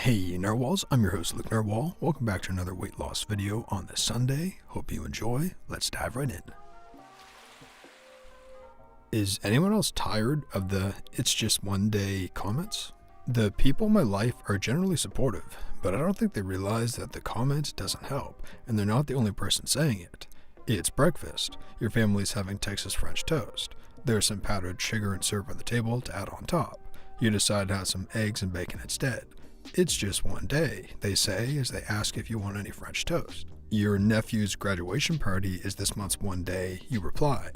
Hey Narwhals, I'm your host Luke Narwhal. Welcome back to another weight loss video on this Sunday. Hope you enjoy. Let's dive right in. Is anyone else tired of the "it's just one day" comments? The people in my life are generally supportive, but I don't think they realize that the comment doesn't help, and they're not the only person saying it. It's breakfast. Your family's having Texas French toast. There's some powdered sugar and syrup on the table to add on top. You decide to have some eggs and bacon instead. It's just one day, they say as they ask if you want any French toast. Your nephew's graduation party is this month's one day, you reply.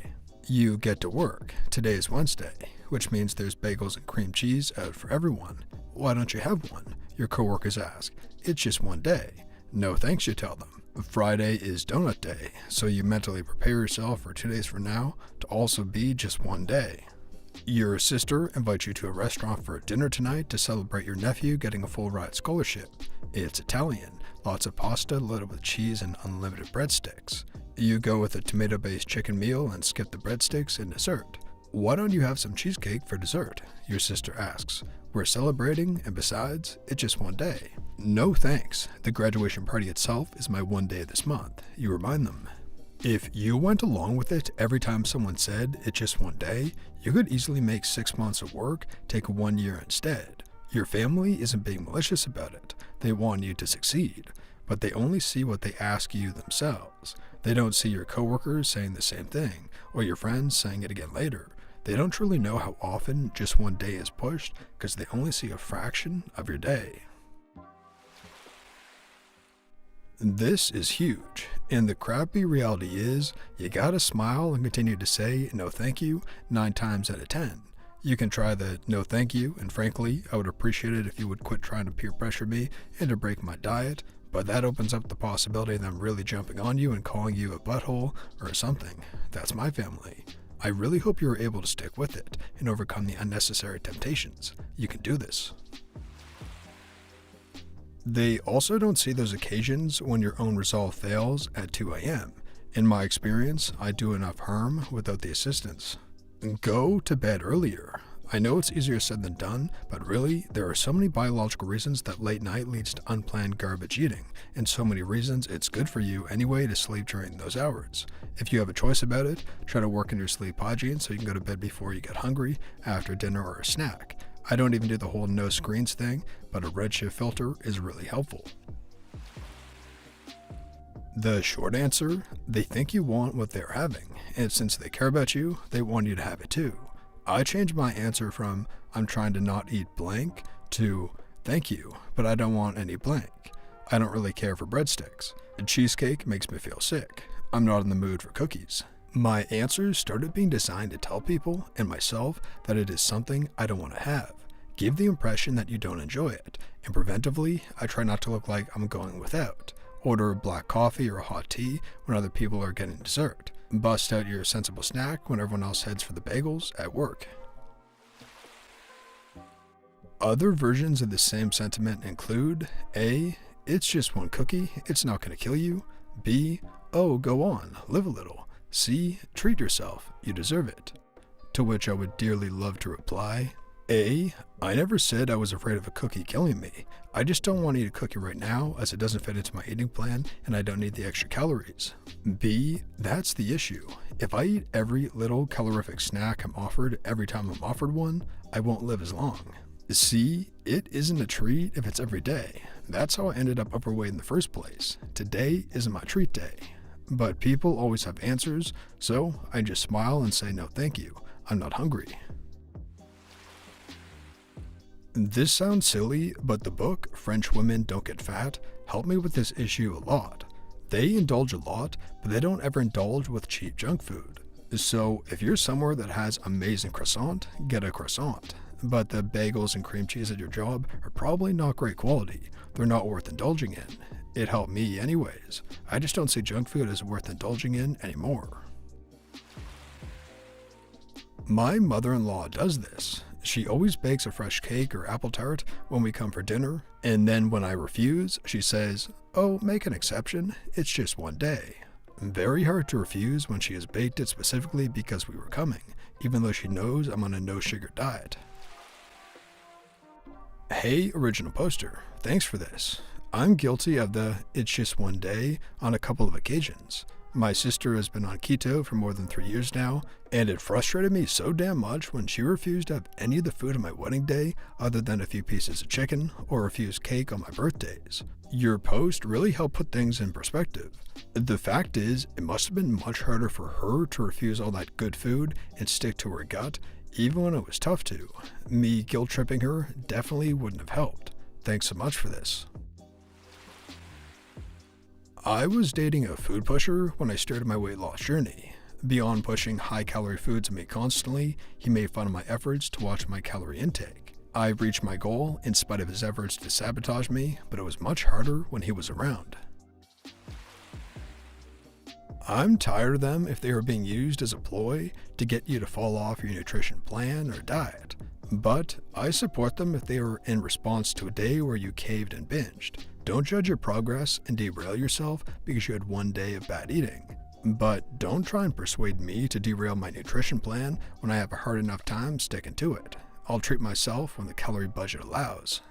You get to work. Today is Wednesday, which means there's bagels and cream cheese out for everyone. Why don't you have one? Your coworkers ask. It's just one day. No thanks, you tell them. Friday is donut day, so you mentally prepare yourself for 2 days from now to also be just one day. Your sister invites you to a restaurant for dinner tonight to celebrate your nephew getting a full ride scholarship. It's Italian, lots of pasta loaded with cheese and unlimited breadsticks. You go with a tomato-based chicken meal and skip the breadsticks and dessert. Why don't you have some cheesecake for dessert? Your sister asks. We're celebrating, and besides, it's just one day. No thanks. The graduation party itself is my one day this month, you remind them. If you went along with it every time someone said it's just one day, you could easily make 6 months of work take 1 year instead. Your family isn't being malicious about it. They want you to succeed, but they only see what they ask you themselves. They don't see your coworkers saying the same thing, or your friends saying it again later. They don't truly know how often just one day is pushed because they only see a fraction of your day. This is huge, and the crappy reality is you gotta smile and continue to say no thank you 9 times out of 10. You can try the no thank you, and frankly, I would appreciate it if you would quit trying to peer pressure me and to break my diet, but that opens up the possibility of them really jumping on you and calling you a butthole or something. That's my family. I really hope you are able to stick with it and overcome the unnecessary temptations. You can do this. They also don't see those occasions when your own resolve fails at 2 a.m. In my experience, I do enough harm without the assistance. Go to bed earlier. I know it's easier said than done, but really, there are so many biological reasons that late night leads to unplanned garbage eating, and so many reasons it's good for you anyway to sleep during those hours. If you have a choice about it, try to work in your sleep hygiene so you can go to bed before you get hungry, after dinner, or a snack. I don't even do the whole no screens thing, but a redshift filter is really helpful. The short answer, they think you want what they're having, and since they care about you, they want you to have it too. I changed my answer from "I'm trying to not eat blank" to "thank you, but I don't want any blank. I don't really care for breadsticks. Cheesecake makes me feel sick. I'm not in the mood for cookies." My answers started being designed to tell people and myself that it is something I don't want to have. Give the impression that you don't enjoy it, and preventively, I try not to look like I'm going without. Order a black coffee or a hot tea when other people are getting dessert. Bust out your sensible snack when everyone else heads for the bagels at work. Other versions of the same sentiment include A. It's just one cookie, it's not going to kill you. B. Oh, go on, live a little. C. Treat yourself, you deserve it. To which I would dearly love to reply, A. I never said I was afraid of a cookie killing me. I just don't want to eat a cookie right now as it doesn't fit into my eating plan and I don't need the extra calories. B. That's the issue. If I eat every little calorific snack I'm offered every time I'm offered one, I won't live as long. C. It isn't a treat if it's every day. That's how I ended up overweight in the first place. Today isn't my treat day. But people always have answers, so I just smile and say no thank you. I'm not hungry. This sounds silly, but the book, French Women Don't Get Fat, helped me with this issue a lot. They indulge a lot, but they don't ever indulge with cheap junk food. So if you're somewhere that has amazing croissant, get a croissant. But the bagels and cream cheese at your job are probably not great quality. They're not worth indulging in. It helped me anyways. I just don't see junk food as worth indulging in anymore. My mother-in-law does this. She always bakes a fresh cake or apple tart when we come for dinner, and then when I refuse, she says, "Oh, make an exception, it's just one day." Very hard to refuse when she has baked it specifically because we were coming, even though she knows I'm on a no-sugar diet. Hey, original poster, thanks for this. I'm guilty of the "it's just one day" on a couple of occasions. My sister has been on keto for more than 3 years now, and it frustrated me so damn much when she refused to have any of the food on my wedding day other than a few pieces of chicken or refused cake on my birthdays. Your post really helped put things in perspective. The fact is, it must have been much harder for her to refuse all that good food and stick to her gut, even when it was tough to. Me guilt-tripping her definitely wouldn't have helped. Thanks so much for this. I was dating a food pusher when I started my weight loss journey. Beyond pushing high-calorie foods at me constantly, he made fun of my efforts to watch my calorie intake. I reached my goal in spite of his efforts to sabotage me, but it was much harder when he was around. I'm tired of them if they are being used as a ploy to get you to fall off your nutrition plan or diet. But I support them if they are in response to a day where you caved and binged. Don't judge your progress and derail yourself because you had one day of bad eating. But don't try and persuade me to derail my nutrition plan when I have a hard enough time sticking to it. I'll treat myself when the calorie budget allows.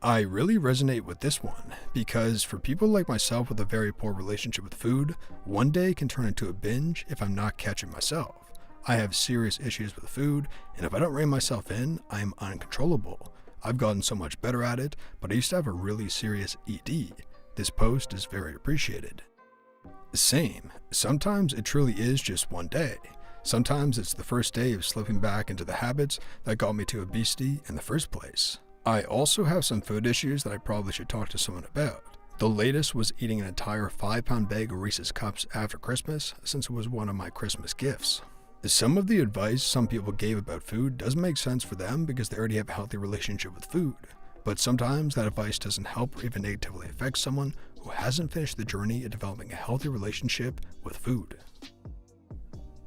I really resonate with this one because for people like myself with a very poor relationship with food, one day can turn into a binge if I'm not catching myself. I have serious issues with food, and if I don't rein myself in, I am uncontrollable. I've gotten so much better at it, but I used to have a really serious ED. This post is very appreciated. Same. Sometimes it truly is just one day. Sometimes it's the first day of slipping back into the habits that got me to obesity in the first place. I also have some food issues that I probably should talk to someone about. The latest was eating an entire 5-pound bag of Reese's Cups after Christmas, since it was one of my Christmas gifts. Some of the advice some people gave about food doesn't make sense for them because they already have a healthy relationship with food. But sometimes that advice doesn't help or even negatively affect someone who hasn't finished the journey of developing a healthy relationship with food.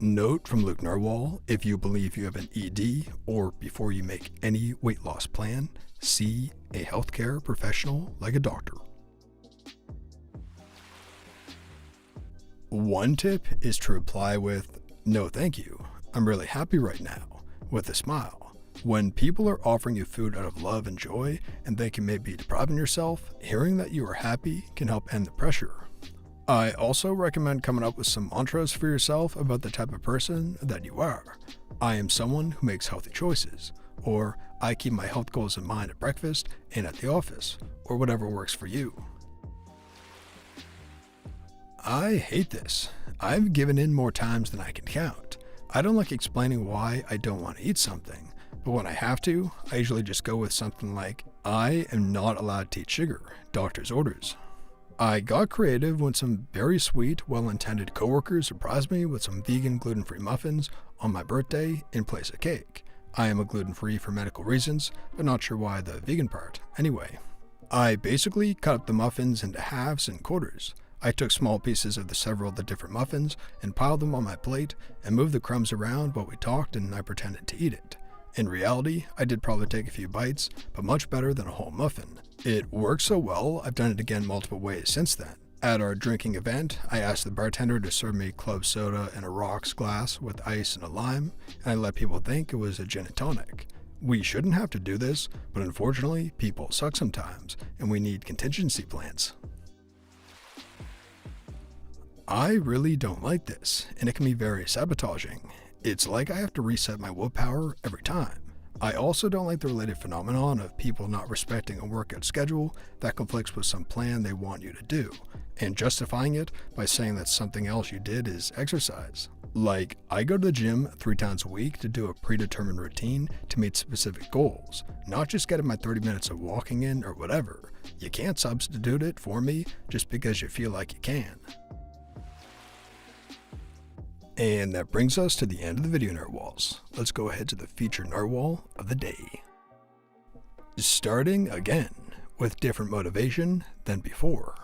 Note from Luke Narwhal: if you believe you have an ED or before you make any weight loss plan, see a healthcare professional like a doctor. One tip is to reply with, "No thank you, I'm really happy right now," with a smile. When people are offering you food out of love and joy and think you may be depriving yourself, hearing that you are happy can help end the pressure. I also recommend coming up with some mantras for yourself about the type of person that you are. I am someone who makes healthy choices, or I keep my health goals in mind at breakfast and at the office, or whatever works for you. I hate this. I've given in more times than I can count. I don't like explaining why I don't want to eat something, but when I have to, I usually just go with something like, "I am not allowed to eat sugar, doctor's orders." I got creative when some very sweet, well-intended coworkers surprised me with some vegan gluten-free muffins on my birthday in place of cake. I am a gluten-free for medical reasons, but not sure why the vegan part. Anyway, I basically cut up the muffins into halves and quarters. I took small pieces of several of the different muffins and piled them on my plate and moved the crumbs around while we talked and I pretended to eat it. In reality, I did probably take a few bites, but much better than a whole muffin. It worked so well, I've done it again multiple ways since then. At our drinking event, I asked the bartender to serve me club soda in a rocks glass with ice and a lime, and I let people think it was a gin and tonic. We shouldn't have to do this, but unfortunately, people suck sometimes, and we need contingency plans. I really don't like this, and it can be very sabotaging. It's like I have to reset my willpower every time. I also don't like the related phenomenon of people not respecting a workout schedule that conflicts with some plan they want you to do, and justifying it by saying that something else you did is exercise. Like, I go to the gym 3 times a week to do a predetermined routine to meet specific goals, not just getting my 30 minutes of walking in or whatever. You can't substitute it for me just because you feel like you can. And that brings us to the end of the video narwhals. Let's go ahead to the featured narwhal of the day. Starting again with different motivation than before.